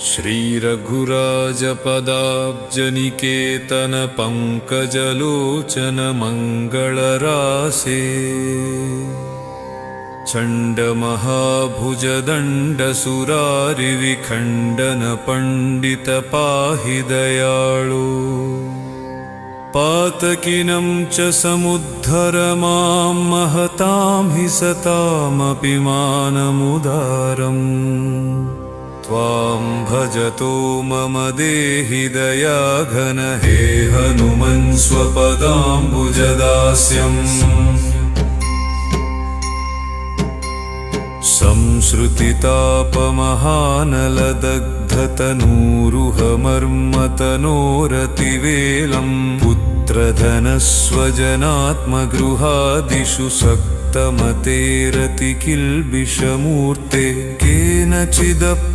श्रीरघुराजपदाब्जनिकेतन पंकजलोचन मंगलरासे चण्डमहाभुजदण्डसुरारिविखण्डन पंडित पाहि दयाळु पातकिनं च समुद्धर मां महतां हि सतामपि मानमुदारम् त्वां भजतो मम देहि दयाघन हे हनुमन् स्वपदाम्बुजदास्यम् संसृतितापमहानलदग्धतनूरुहमर्मतनोरतिवेलं पुत्रधनस्वजनात्मगृहादिषु सक्तमतेरतिकिल्बिषमूर्ते केनचिदप्यमलेन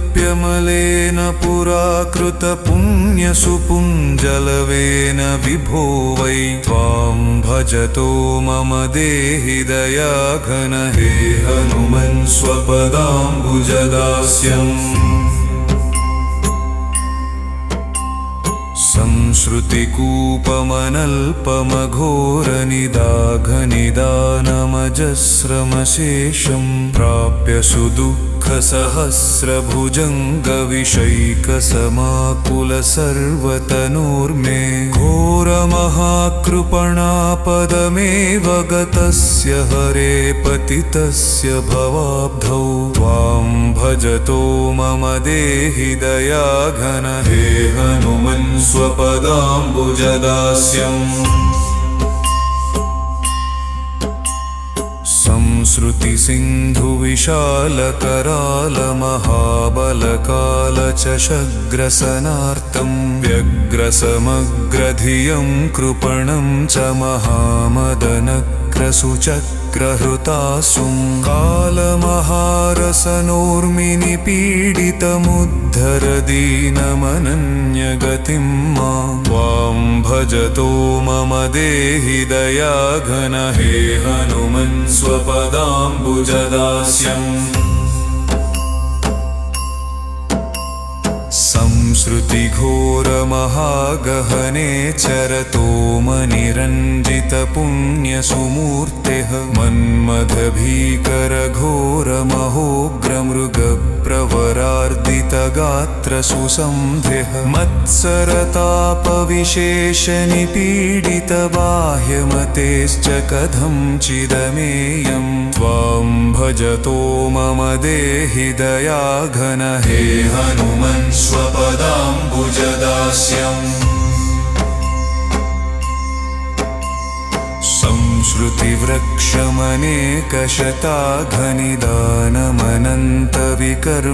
पुराकृतपुण्यसुपुञ्जलवेन विभो वै त्वां भजतो मम देहि दयाघन हे हनुमन् स्वपदाम्बुजदास्यम् संश्रुतिकूपमनल्पमघोरनिदाघनिदानमजस्रमशेषं प्राप्य सुदुःखसहस्रभुजङ्गविषैकसमाकुलसर्वतनूर्मे घोरमहाकृपणापदमेव गतस्य हरे पतितस्य भवाब्धौ त्वां भजतो मम देहि दयाघन हे हनुमन् स्वपदाम्बुजदास्यम् संश्रुतिसिन्धुविशालकरालमहाबलकालचषग्रसनार्तं व्यग्रसमग्रधियं कृपणं च महामदनक्रसुचक्रहृतासुं कालमहारसनोर्मिनिपीडितमुद्धर दीनमनन्यगतिं मां त्वां भजतो मम देहि दयाघन हे हनुमन् स्वपदाम्बुजदास्यम् संश्रुतिघोरमहागहने चरतोमनिरञ्जितपुण्यसुमूर्तेः मन्मथभीकरघोरमहोग्रमृगप्रवरार्दितगात्रसुसंध्यः मत्सरतापविशेषनिपीडितबाह्यमतेश्च कथं चिदमेयं त्वां भजतो मम देहि दयाघन हे हनुमन् स्वपदाम्बुजदास्यम्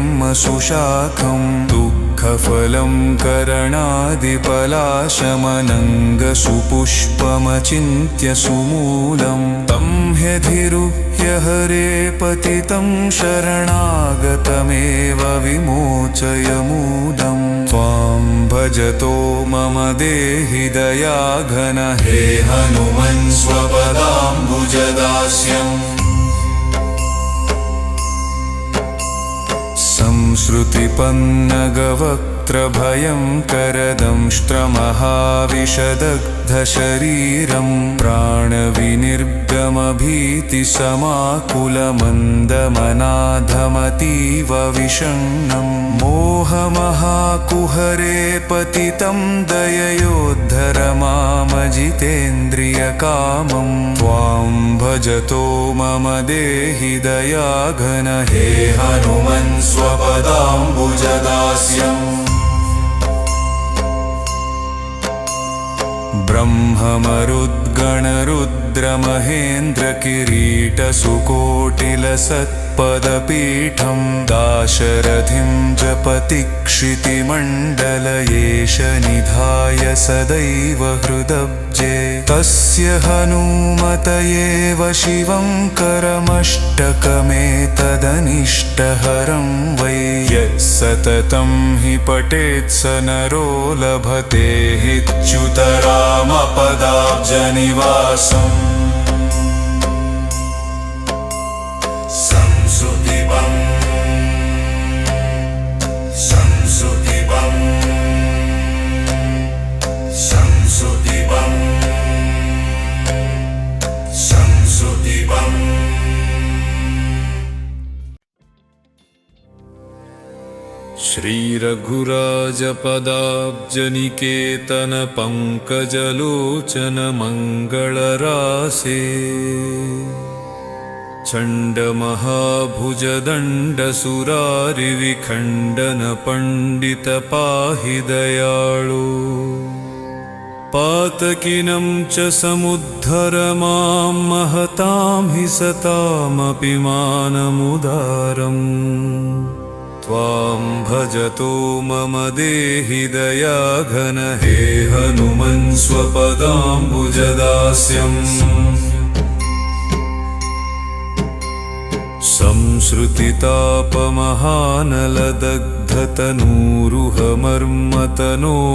संश्रुतिवृक्षमनेकशताघनिदानमनन्तविकर्मसुशाखं दुःखफलं करणादिपलाशमनङ्गसुपुष्पमचिन्त्य सुमूलं तं ह्यधिरुह्य हरे पतितं शरणागतमेव विमोचय मूदं त्वां भजतो मम देहि दयाघन हे हनुमन् स्वपदाम्बुजदास्यम् संश्रुतिपन्नगवक्त्रभयङ्करदंष्ट्रमहाविशदग्धशरीरं प्राणविनिर्गमभीतिसमाकुलमन्दमनाधमतीव विषण्णं मोहमहाकुहरे पतितं दययोद्धर मामजितेन्द्रियकामं त्वां भजतो मम देहि दयाघन हे हनुमन् स्वपदाम्बुजदास्यम् ब्रह्ममरुद्गणरुद्रमहेन्द्रकिरीटसुकोटिलसत्पदपीठं दाशरथिं जपतिक्षितिमण्डलयेश निधाय सदैव हृदब्जे तस्य हनुमतयेव शिवं करमष्टकमेतदनिष्टहरं वै यत्सततं हि पठेत् स नरो लभते च्युतरामपदाब्जनिवासम् संश्रुतिपं संश्रुति श्रीरघुराजपदाब्जनिकेतन पङ्कजलोचन मङ्गलरासे चण्डमहाभुजदण्डसुरारिविखण्डन पण्डित पाहि दयाळु पातकिनं च समुद्धर मां महतां हि सतामपि मानमुदारम् त्वां भजतो मम देहि दयाघन हे हनुमन् स्वपदाम्बुजदास्यम्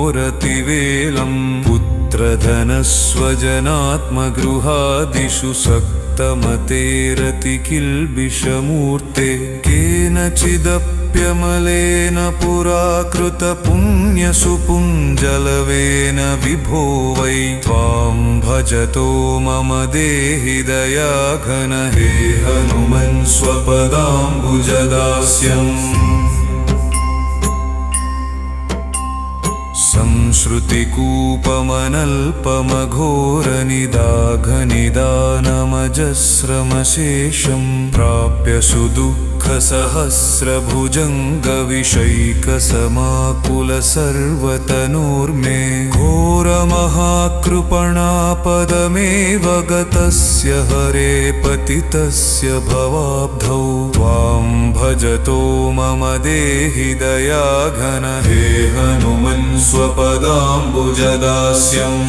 संसृतितापमहानलदग्धतनूरुहमर्मतनोरतिवेलं पुत्रधनस्वजनात्मगृहादिषु सक्तमतेरतिकिल्बिषमूर्ते केनचिदप्यमलेन पुराकृतपुण्यसुपुञ्जलवेन विभो वै त्वां भजतो मम देहि दयाघन हे हनुमन् स्वपदाम्बुजदास्यम् संसृतिकूपमनल्पमघोरनिदाघनिदानमजस्रमशेषं प्राप्य सुदुःखसहस्रभुजङ्गविषैकसमाकुलसर्वतनूर्मे घोरमहाकृपणापदमेव गतस्य हरे पतितस्य भवाब्धौ त्वां भजतो मम देहि दयाघन हे हनुमन् स्वपदाम्बुजदास्यम्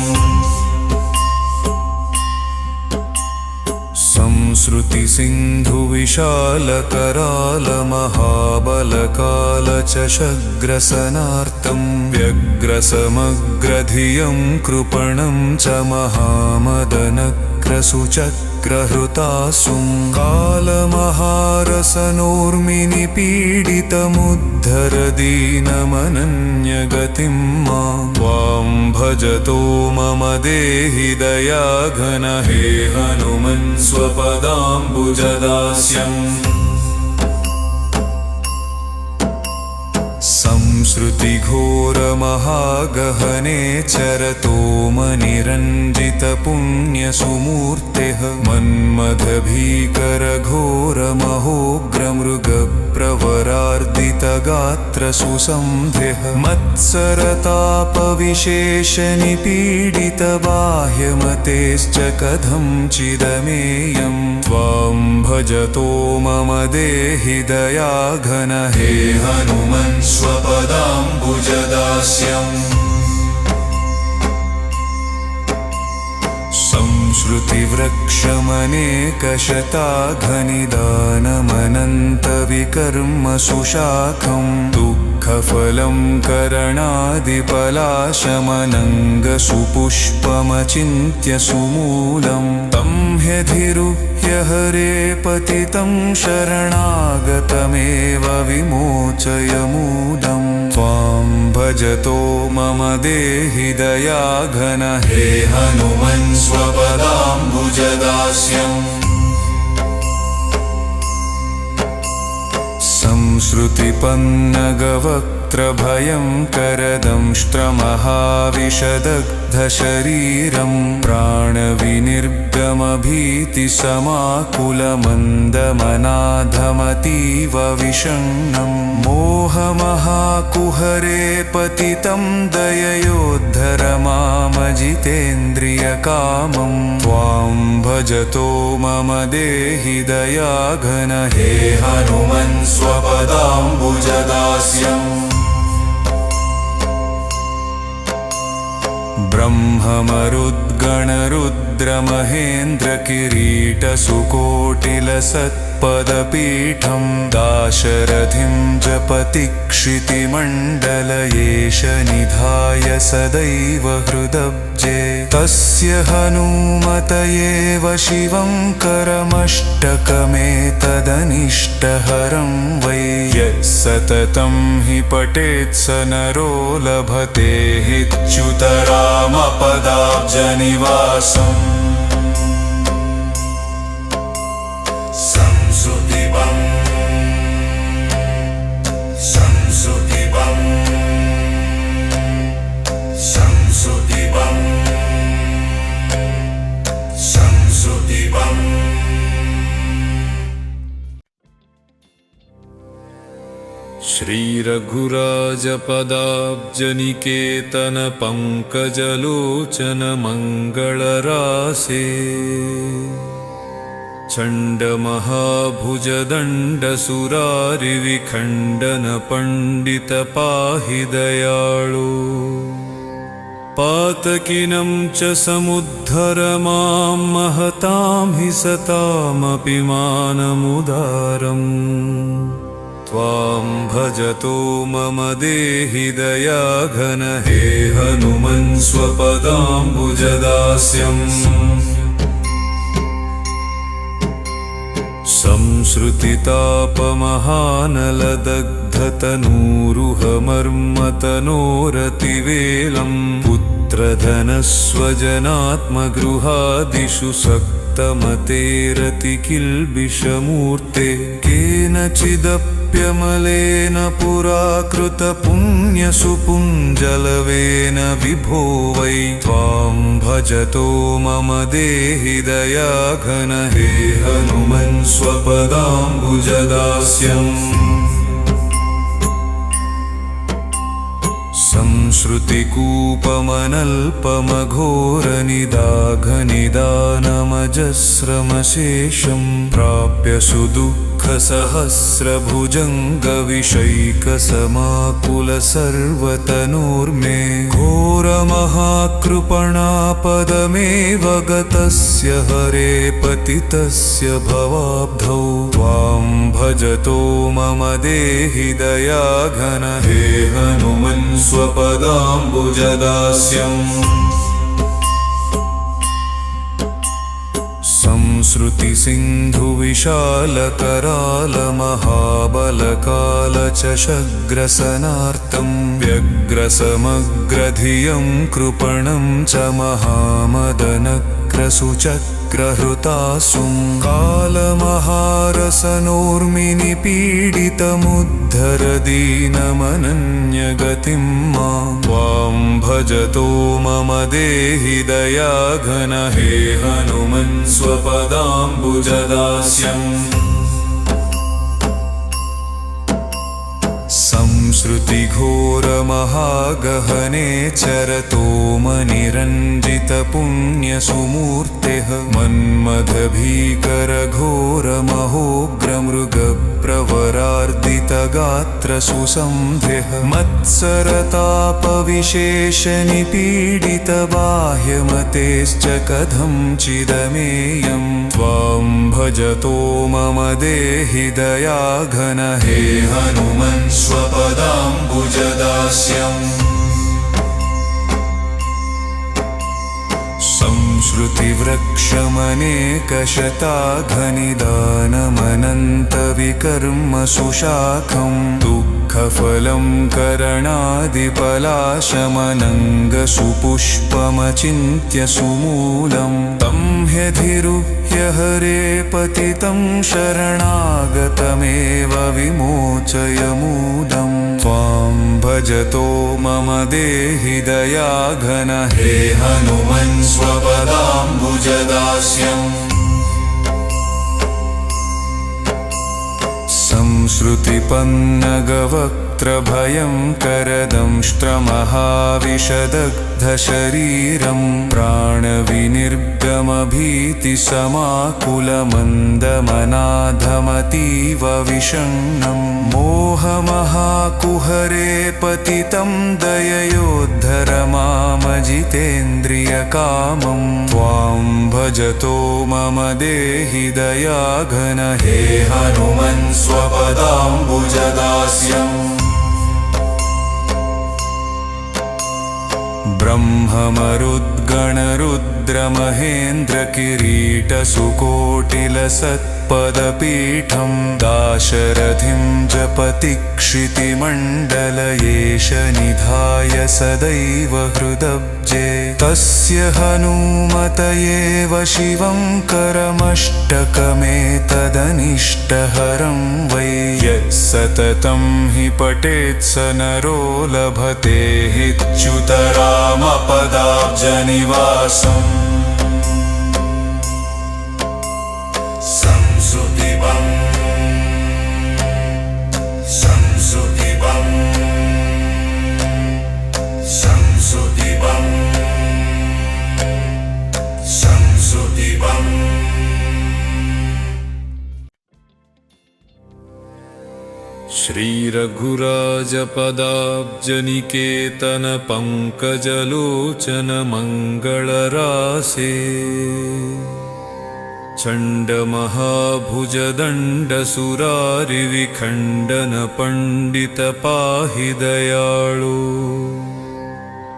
संसृतिसिन्धुविशालकरालमहाबलकालचषग्रसनार्तं व्यग्रसमग्रधियं कृपणं च महामदनक्रसुचक्रहृतासुं कालमहारसनोर्मिनिपीडितमुद्धर दीनमनन्यगतिं मां त्वां भजतो मम देहि दयाघन हे हनुमन् स्वपदाम्बुजदास्यम् संसृतिघोरमहागहने चरतो मनिरञ्जितपुण्यसुमूर्तेः मन्मथभीकरघोरमहोग्रमृगप्रवरार्दितगात्रसुसंध्यः मत्सरतापविशेषनिपीडितबाह्यमतेश्च कथञ्चिदमेयं त्वां भजतो मम देहि दयाघन हे हनुमन् स्वपदाम्बुजदास्यम् संसृतिवृक्षमनेकशताघनिदानमनन्तविकर्मसुशाखं दुःखफलं करणादिपलाशमनङ्गसुपुष्पमचिन्त्य सुमूलं तं ह्यधिरुह्य हरे पतितं शरणागतमेव विमोचय मूदं त्वां भजतो मम देहि दयाघन हे हनुमन् स्वपदाम्बुजदास्यम् संसृतिपन्नगवक्त्रभयं करदंष्ट्रमहाविशदग्धशरीरं प्राणविनिर्गमभीतिसमाकुलमन्दमनाधमतीव विषण्णं मोहमहाकुहरे पतितं दययोद्धर मामजितेन्द्रियकामं त्वां भजतो मम देहि दयाघन हे हनुमन् स्वपदाम्बुजदास्यम् ब्रह्ममरुद्गणरुद्रमहेन्द्रकिरीटसुकोटिलसत्पदपीठं दाशरथिं जपतिक्षितिमण्डलयेश निधाय सदैव हृदब्जे तस्य हनुमतयेव शिवं करमष्टकमेतदनिष्टहरं वै यः सततं हि पठेत् स नरो लभते च्युतरामपदाब्जनिवासम् संसृतिपं संसृति श्रीरघुराजपदाब्जनिकेतन पङ्कजलोचन मङ्गलरासे चण्डमहाभुजदण्डसुरारिविखण्डन पण्डित पाहि दयाळु पातकिनं च समुद्धर मां महतां हि सतामपि मानमुदारम् त्वां भजतो मम देहि दयाघन हे हनुमन् स्वपदाम्बुजदास्यम् संसृतितापमहानलदग्धतनूरुहमर्मतनोरतिवेलं पुत्रधनस्वजनात्मगृहादिषु सक्तमतेरतिकिल्बिषमूर्ते केनचिदप्यमलेन पुराकृतपुण्यसुपुञ्जलवेन विभो वै त्वां भजतो मम देहि दयाघन हे हनुमन् स्वपदाम्बुजदास्यम् संसृतिकूपमनल्पमघोरनिदाघनिदानमजस्रमशेषं प्राप्य सुदुःखसहस्रभुजङ्गविषैकसमाकुल सर्वतनूर्मे घोरमहाकृपणापदमेव गतस्य हरे पतितस्य भवाब्धौ त्वां भजतो मम देहि दयाघन हे हनुमन् स्वपदाम्बुजदास्यम् संसृतिसिन्धुविशालकरालमहाबलकालचषग्रसनार्तं व्यग्रसमग्रधियं कृपणं च महामदनक्रसुचक्रहृतासुं कालमहारसनोर्मिनिपीडितमुद्धर दीनमनन्यगतिं मां त्वां भजतो मम देहि दयाघन हे हनुमन् स्वपदाम्बुजदास्यम् संसृतिघोरमहागहने चरतोमनिरञ्जितपुण्यसुमूर्तेः मन्मथभीकरघोरमहोग्रमृगप्रवरार्दितगात्रसुसंध्यः मत्सरतापविशेषनिपीडितबाह्यमतेश्च कथञ्चिदमेयं त्वां भजतो मम देहि दयाघन हे हनुमन् स्वपदाम्बुजदास्यम् संसृतिवृक्षमनेकशताघनिदानमनन्तविकर्मसुशाखं दुःखफलं करणादिपलाशमनङ्गसुपुष्पमचिन्त्य सुमूलं तं ह्यधिरुह्य हरे पतितं शरणागतमेव विमोचय मूढम् त्वां भजतो मम देहि दयाघन हे हनुमन् स्वपदाम्बुजदास्यम् संसृतिपन्नगवक्त्रभयङ्करदंष्ट्रमहाविशदग्धशरीरं प्राणविनिर्गमभीतिसमाकुलमन्दमनाधमतीव विषण्णं मोहमहाकुहरे पतितं दययोद्धर मामजितेन्द्रियकामं त्वां भजतो मम देहि दयाघन हे हनुमन् स्वपदाम्बुजदास्यम् ब्रह्ममरुद्गणरुद्रमहेन्द्रकिरीटसुकोटिलसत्पदपीठं दाशरथिं जपतिक्षितिमण्डलयेश निधाय सदैव हृदब्जे तस्य हनुमतयेव शिवं करमष्टकमेतदनिष्टहरं वै यत्सततं हि पठेत् स नरो लभते च्युतरामपदाब्जनिवासम् संसृतिपं संसृति श्रीरघुराजपदाब्जनिकेतनपङ्कजलोचन मङ्गलरासे चण्डमहाभुजदण्डसुरारिविखण्डन पण्डित पाहि दयाळु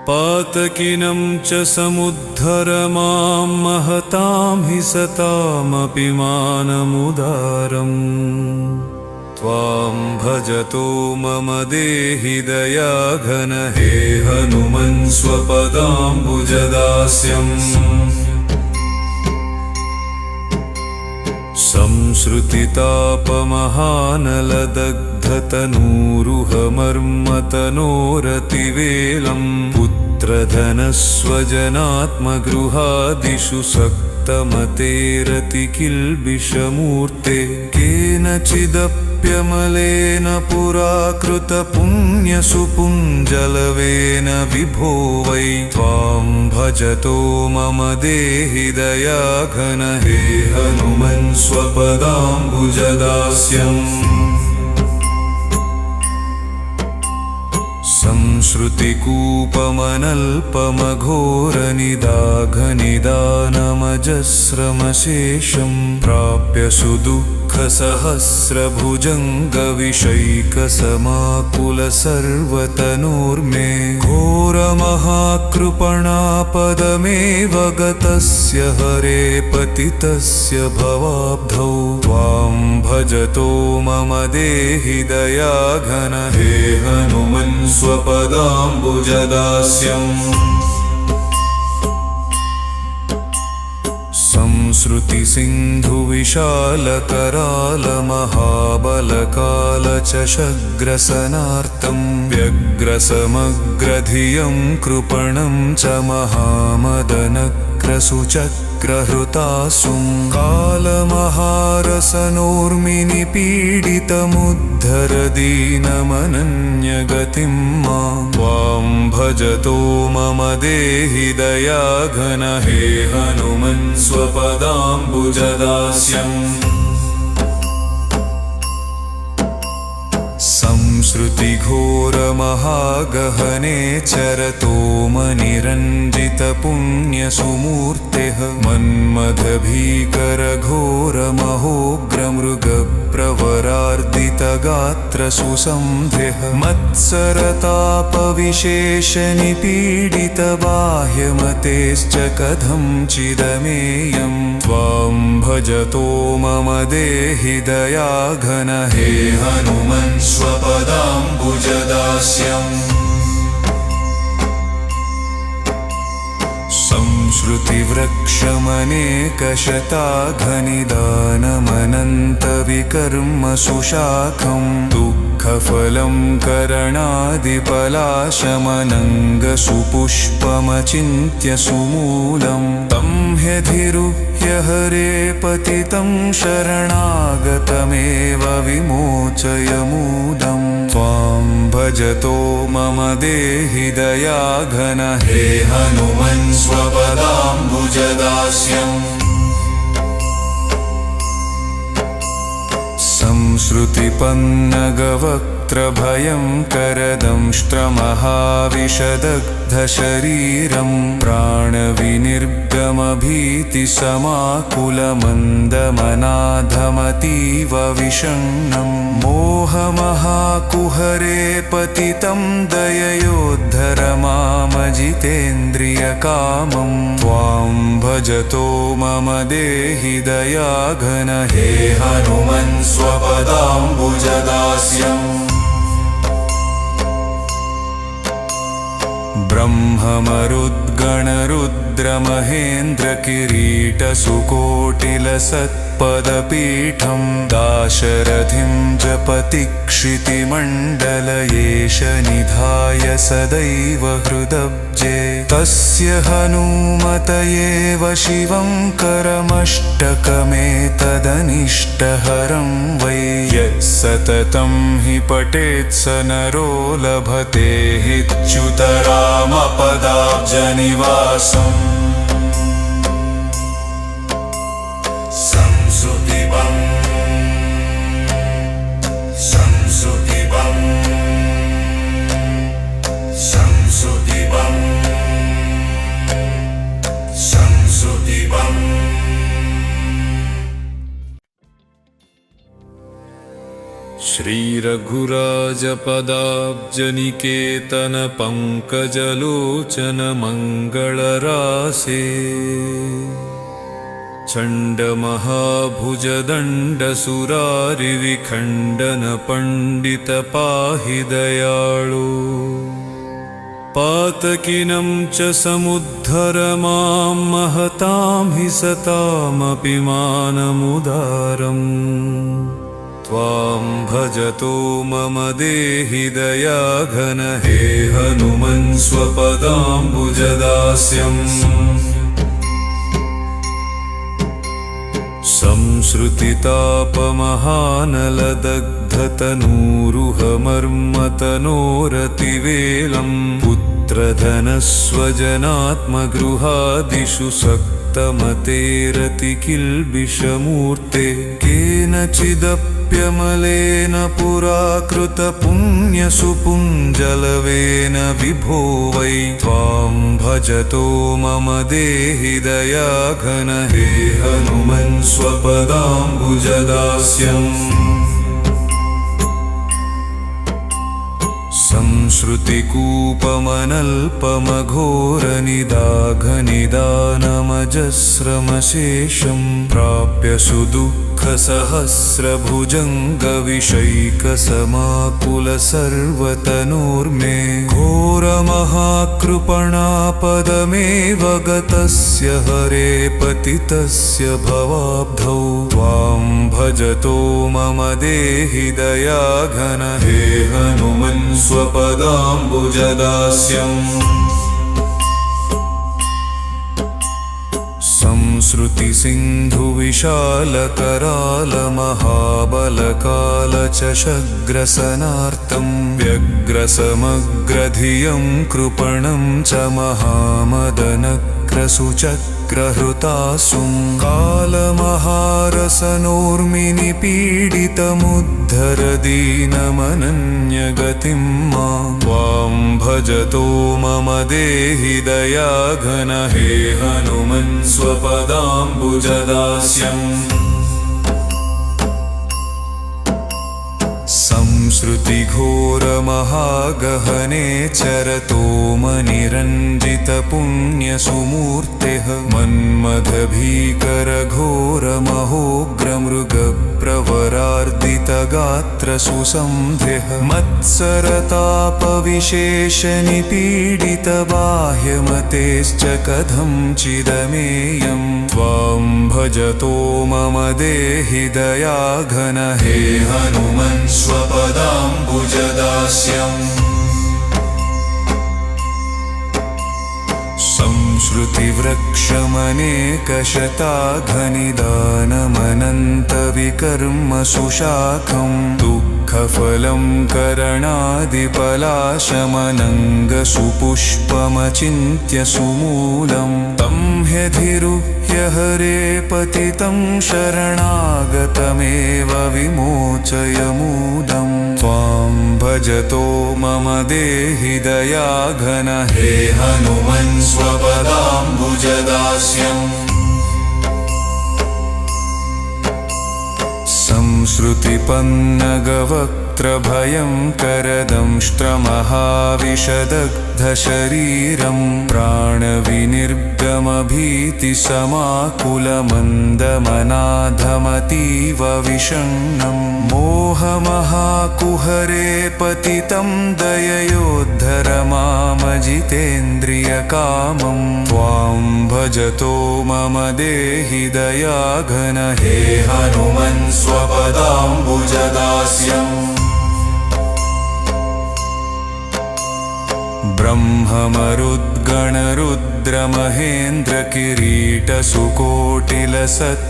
पातकिनं च समुद्धर मां महतां हि सतामपि मानमुदारम् त्वां भजतो मम देहि दयाघन हे हनुमन् स्वपदाम्बुजदास्यम् संसृतितापमहानलदग्धतनूरुहमर्मतनोरतिवेलं पुत्रधनस्वजनात्मगृहादिषु सक्तमतेरतिकिल्बिषमूर्ते केनचिदप्यमलेन पुराकृतपुण्यसुपुञ्जलवेन विभो वै त्वां भजतो मम देहि दयाघन हे हनुमन् स्वपदाम्बुजदास्यम् संसृतिकूपमनल्पमघोरनिदाघनिदानमजस्रमशेषं प्राप्य सुदुःखसहस्रभुजङ्गविषैकसमाकुल सर्वतनूर्मे घोरमहाकृपणापदमेव गतस्य हरे पतितस्य भवाब्धौ त्वां भजतो मम देहि दयाघन हे हनुमन् स्वपदाम्बुजदास्यम् संसृतिसिन्धुविशालकरालमहाबलकालचषग्रसनार्तं व्यग्रसमग्रधियं कृपणं च महामदनक्रसुचक्रहृतासुं कालमहारसनोर्मिनिपीडितमुद्धर दीनमनन्यगतिं मां त्वां भजतो मम देहि दयाघन हे हनुमन् स्वपदाम्बुजदास्यम् संसृतिघोरमहागहने चरतोमनिरञ्जितपुण्यसुमूर्तेः मन्मथभीकरघोरमहोग्रमृगप्रवरार्दितगात्रसुसंध्यः मत्सरतापविशेषनिपीडितबाह्यमतेश्च कथञ्चिदमेयं त्वां भजतो मम देहि दयाघन हे हनुमन् स्वपदाम्बुजदास्यम् संसृतिवृक्षमनेकशताघनिदानमनन्तविकर्मसुशाखं दुःखफलं करणादिपलाशमनङ्गसुपुष्पमचिन्त्य सुमूलं तं ह्यधिरुह्य हरे पतितं शरणागतमेव विमोचय मूदं त्वां भजतो मम देहि दयाघन हे हनुमन् स्वपदाम्बुजदास्यम् संसृतिपन्नगवक्त्रभयङ्करदंष्ट्रमहाविशदग्धशरीरं प्राणविनिर्गमभीतिसमाकुलमन्दमनाधमतीव विषण्णं मोहमहाकुहरे पतितं दययोद्धर मामजितेन्द्रियकामं त्वां भजतो मम देहि दयाघन हे हनुमन् स्वपदाम्बुजदास्यम् ब्रह्ममरुद्गणरुद्रमहेन्द्रकिरीटसुकोटिलसत्पदपीठं दाशरथिं जपतिक्षितिमण्डलयेश निधाय सदैव हृदब्जे तस्य हनुमतयेव शिवं करमष्टकमेतदनिष्टहरं वै यत्सततं हि पठेत् स नरो लभते च्युतरामपदाब्जनिवासम् संसृतिपं रघुराजपदाब्जनिकेतनपङ्कजलोचन मङ्गलरासे चण्डमहाभुजदण्डसुरारिविखण्डन पण्डित पाहि दयाळु पातकिनं च समुद्धर मां महतां हि सतामपि मानमुदारम् त्वां भजतो मम देहि दयाघन हे हनुमन् स्वपदाम्बुजदास्यम् संसृतितापमहानलदग्धतनूरुहमर्मतनोरतिवेलं पुत्रधनस्वजनात्मगृहादिषु सक्तमतेरतिकिल्बिषमूर्ते केनचिदप्यमलेन पुरा कृतपुण्यसुपुञ्जलवेन विभो वै त्वां भजतो मम देहि दयाघन हे हनुमन् स्वपदाम्बुजदास्यम् संश्रुतिकूपमनल्पमघोरनिदाघनिदानमजस्रमशेषं प्राप्य सुदुःखसहस्रभुजङ्गविषैकसमाकुल सर्वतनूर्मे घोरमहाकृपणापदमेव गतस्य हरे पतितस्य भवाब्धौ त्वां भजतो मम देहि दयाघन हे हनुमन् स्वपदाम्बुजदास्यम् संश्रुतिसिन्धुविशालकरालमहाबलकालचषग्रसनार्तं व्यग्रसमग्रधियं कृपणं च महामदनक्रसुचक्रहृतासुं कालमहारसनोर्मिनिपीडितमुद्धर दीनमनन्यगतिं मां त्वां भजतो मम देहि दयाघन हे हनुमन् स्वपदाम्बुजदास्यम् संश्रुतिघोरमहागहने चरतोमनिरञ्जितपुण्यसुमूर्तेः मन्मथभीकरघोरमहोग्रमृगप्रवरार्दितगात्रसुसंध्यः मत्सरतापविशेषनिपीडितबाह्यमतेश्च कथञ्चिदमेयं त्वां भजतो मम देहि दयाघन हे हनुमन् स्वपदाम्बुजदास्यम् संश्रुतिवृक्षमनेकशताघनिदानमनन्तविकर्मसुशाखं दुःखफलं करणादिपलाशमनङ्गसुपुष्पमचिन्त्य सुमूलं तं ह्यधिरुह्य हरे पतितं शरणागतमेव विमोचय मूढं त्वां भजतो मम देहि दयाघन हे हनुमन् स्वपदाम्बुजदास्यम् संश्रुतिपन्नगवक्त्रभयं करदंष्ट्रमहाविशदग्धशरीरं प्राणविनिर्गमभीतिसमाकुलमन्दमनाधमतीव विषण्णं मोहमहाकुहरे पतितं दययोद्धर मामजितेन्द्रियकामं त्वां भजतो मम देहि दयाघन हे हनुमन् स्वपदाम्बुजदास्यम्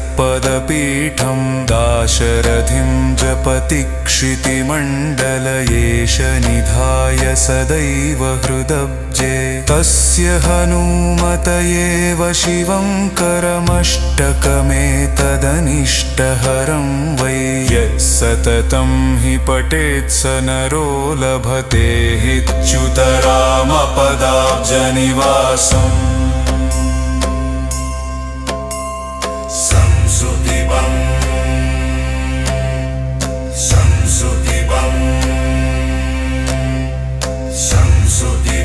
ब्रह्ममरुद्गणरुद्रमहेन्द्रकिरीटसुकोटिलसत्पदपीठं दाशरथिं जपतिक्षितिमण्डलयेश निधाय सदैव हृदब्जे तस्य हनुमतयेव शिवं करमष्टकमेतदनिष्टहरं वै यः सततं हि पठेत् स नरो लभते च्युतरामपदाब्जनिवासम् संसृतिबं सुधीर्